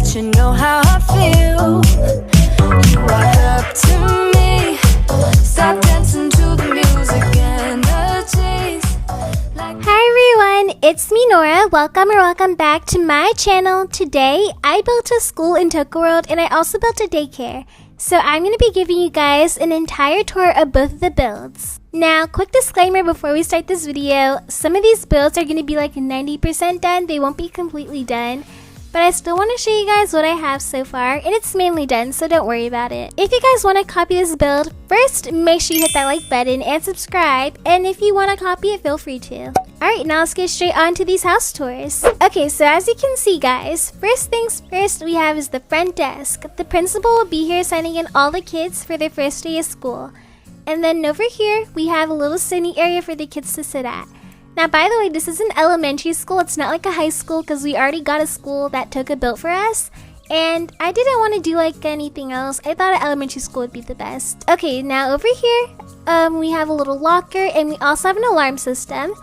let you know how I feel. You walk up to me, stop dancing to the music and the chase. Hi everyone, it's me Nora. Welcome back to my channel. Today I built a school in Toca World and I also built a daycare. So I'm going to be giving you guys an entire tour of both of the builds. Now, quick disclaimer before we start this video, some of these builds are going to be like 90% done. They won't be completely done. But I still want to show you guys what I have so far, and it's mainly done, so don't worry about it. If you guys want to copy this build, first make sure you hit that like button and subscribe, and if you want to copy it, feel free to. Alright, now let's get straight on to these house tours. Okay, so as you can see guys, first things first we have is the front desk. The principal will be here signing in all the kids for their first day of school. And then over here, we have a little sitting area for the kids to sit at. Now, by the way, this is an elementary school. It's not like a high school because we already got a school that Toca built for us. And I didn't want to do like anything else. I thought an elementary school would be the best. Okay, now over here, we have a little locker and we also have an alarm system.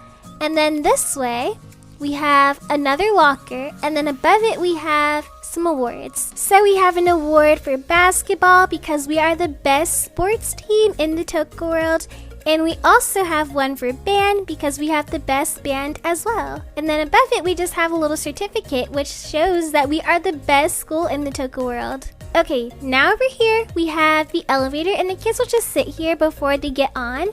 And then this way, we have another locker. And then above it, we have some awards. So we have an award for basketball because we are the best sports team in the Toca World. And we also have one for band because we have the best band as well. And then above it, we just have a little certificate which shows that we are the best school in the Toca World. Okay, now over here, we have the elevator and the kids will just sit here before they get on.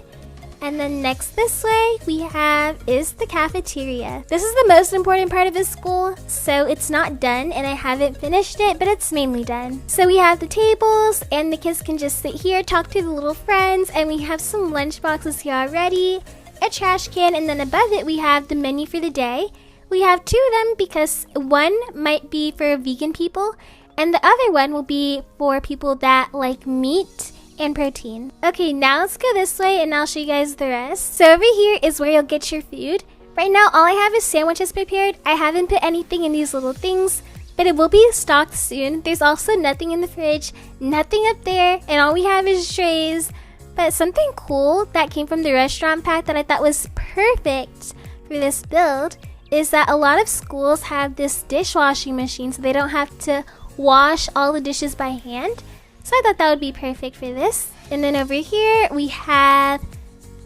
And then next this way, we have is the cafeteria. This is the most important part of this school, so it's not done and I haven't finished it, but it's mainly done. So we have the tables and the kids can just sit here, talk to the little friends, and we have some lunch boxes here already, a trash can, and then above it we have the menu for the day. We have two of them because one might be for vegan people and the other one will be for people that like meat and protein. Okay, now let's go this way and I'll show you guys the rest. So over here is where you'll get your food. Right now all I have is sandwiches prepared. I haven't put anything in these little things, but it will be stocked soon. There's also nothing in the fridge, nothing up there, and all we have is trays. But something cool that came from the restaurant pack that I thought was perfect for this build is that a lot of schools have this dishwashing machine so they don't have to wash all the dishes by hand. So I thought that would be perfect for this. And then over here, we have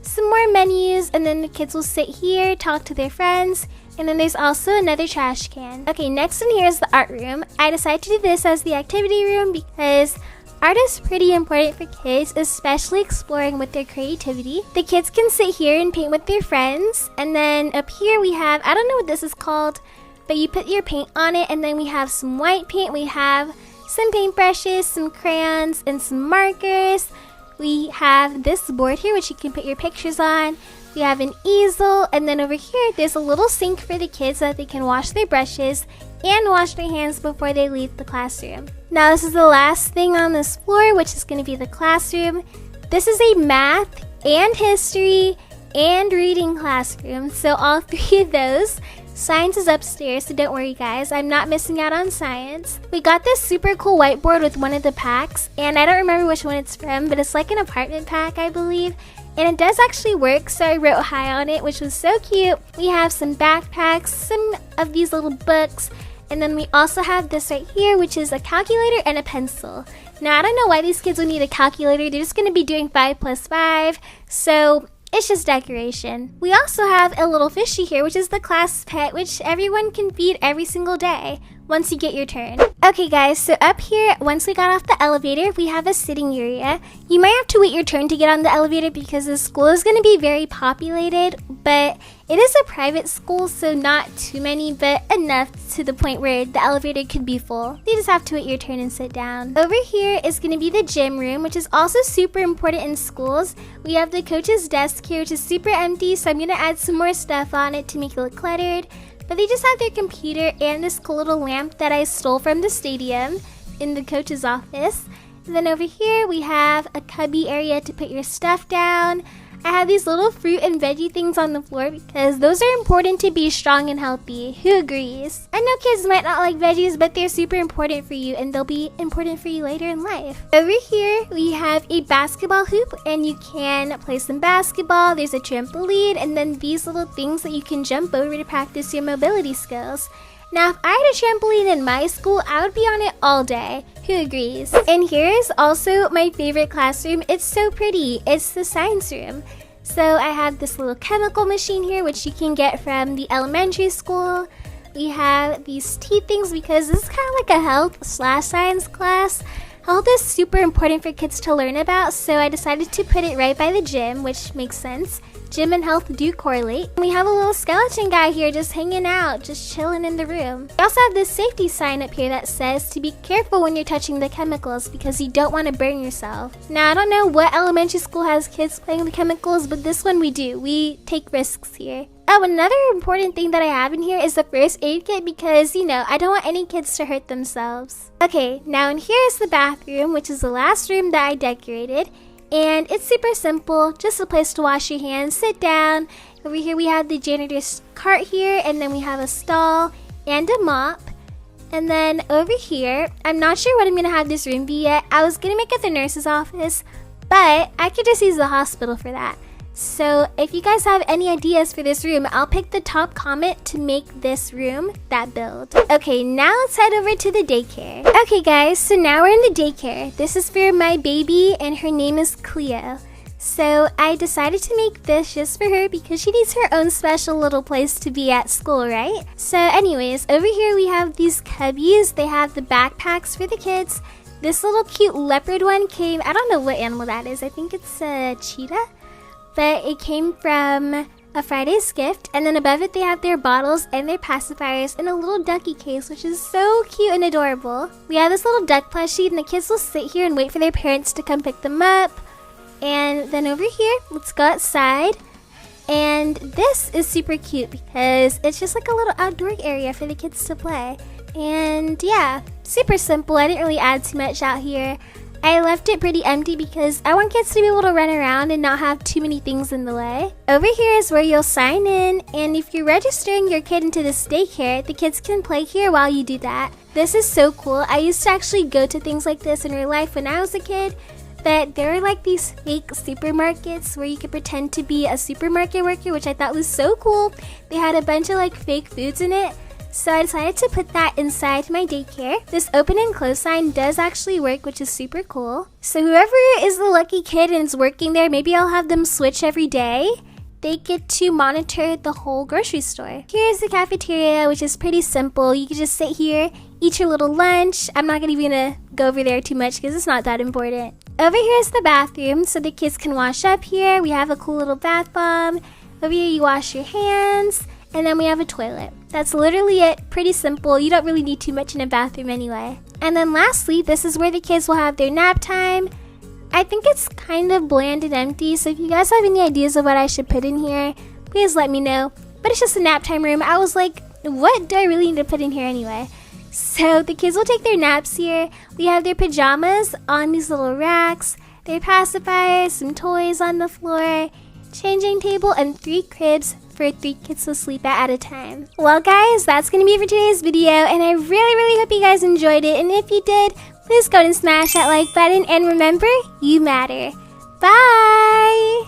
some more menus. And then the kids will sit here, talk to their friends. And then there's also another trash can. Okay, next in here is the art room. I decided to do this as the activity room because art is pretty important for kids, especially exploring with their creativity. The kids can sit here and paint with their friends. And then up here we have, I don't know what this is called, but you put your paint on it. And then we have some white paint. We have some paintbrushes, some crayons, and some markers. We have this board here which you can put your pictures on. We have an easel, and then over here there's a little sink for the kids so that they can wash their brushes and wash their hands before they leave the classroom. Now this is the last thing on this floor, which is going to be the classroom. This is a math and history and reading classroom, so all three of those. Science is upstairs, so don't worry guys, I'm not missing out on science. We got this super cool whiteboard with one of the packs, and I don't remember which one it's from, but it's like an apartment pack, I believe. And it does actually work, so I wrote hi on it, which was so cute. We have some backpacks, some of these little books, and then we also have this right here, which is a calculator and a pencil. Now, I don't know why these kids would need a calculator. They're just going to be doing 5 plus 5, so it's just decoration. We also have a little fishy here, which is the class pet, which everyone can feed every single day once you get your turn. Okay guys, so up here, once we got off the elevator, we have a sitting area. You might have to wait your turn to get on the elevator because the school is going to be very populated, but it is a private school, so not too many, but enough to the point where the elevator could be full. You just have to wait your turn and sit down. Over here is going to be the gym room, which is also super important in schools. We have the coach's desk here, which is super empty, so I'm going to add some more stuff on it to make it look cluttered. But they just have their computer and this cool little lamp that I stole from the stadium in the coach's office. And then over here we have a cubby area to put your stuff down. I have these little fruit and veggie things on the floor because those are important to be strong and healthy. Who agrees? I know kids might not like veggies, but they're super important for you and they'll be important for you later in life. Over here, we have a basketball hoop and you can play some basketball. There's a trampoline and then these little things that you can jump over to practice your mobility skills. Now, if I had a trampoline in my school, I would be on it all day. Who agrees? And here's also my favorite classroom. It's so pretty. It's the science room. So I have this little chemical machine here, which you can get from the elementary school. We have these tea things because this is kind of like a health/science class. Health is super important for kids to learn about, so I decided to put it right by the gym, which makes sense. Gym and health do correlate. We have a little skeleton guy here just hanging out, just chilling in the room. We also have this safety sign up here that says to be careful when you're touching the chemicals because you don't want to burn yourself. Now, I don't know what elementary school has kids playing with chemicals, but this one we do. We take risks here. Oh, another important thing that I have in here is the first aid kit because, I don't want any kids to hurt themselves. Okay, now in here is the bathroom, which is the last room that I decorated. And it's super simple, just a place to wash your hands, sit down. Over here we have the janitor's cart here, and then we have a stall and a mop. And then over here, I'm not sure what I'm gonna have this room be yet. I was gonna make it the nurse's office, but I could just use the hospital for that. So if you guys have any ideas for this room, I'll pick the top comment to make this room that build. Okay, now let's head over to the daycare. Okay guys, so now we're in the daycare. This is for my baby and her name is Cleo. So I decided to make this just for her because she needs her own special little place to be at school, right? So anyways, over here we have these cubbies. They have the backpacks for the kids. This little cute leopard one came, I don't know what animal that is. I think it's a cheetah. But it came from a Friday's gift, and then above it they have their bottles and their pacifiers in a little ducky case, which is so cute and adorable. We have this little duck plushie, and the kids will sit here and wait for their parents to come pick them up. And then over here, let's go outside. And this is super cute because it's just like a little outdoor area for the kids to play. And yeah, super simple. I didn't really add too much out here. I left it pretty empty because I want kids to be able to run around and not have too many things in the way. Over here is where you'll sign in, and if you're registering your kid into this daycare, the kids can play here while you do that. This is so cool. I used to actually go to things like this in real life when I was a kid, but there are like these fake supermarkets where you could pretend to be a supermarket worker, which I thought was so cool. They had a bunch of like fake foods in it. So I decided to put that inside my daycare. This open and close sign does actually work, which is super cool. So whoever is the lucky kid and is working there, maybe I'll have them switch every day. They get to monitor the whole grocery store. Here's the cafeteria, which is pretty simple. You can just sit here, eat your little lunch. I'm not even gonna go over there too much because it's not that important. Over here is the bathroom, so the kids can wash up here. We have a cool little bath bomb. Over here you wash your hands. And then we have a toilet. That's literally it. Pretty simple. You don't really need too much in a bathroom anyway. And then lastly, this is where the kids will have their nap time. I think it's kind of bland and empty, so if you guys have any ideas of what I should put in here, please let me know. But it's just a nap time room. I was like, what do I really need to put in here anyway? So the kids will take their naps here. We have their pajamas on these little racks, their pacifiers, some toys on the floor, changing table, and 3 cribs for 3 kids to sleep at a time. Well guys, that's gonna be it for today's video, and I really hope you guys enjoyed it. And if you did, please go and smash that like button, and remember, you matter. Bye!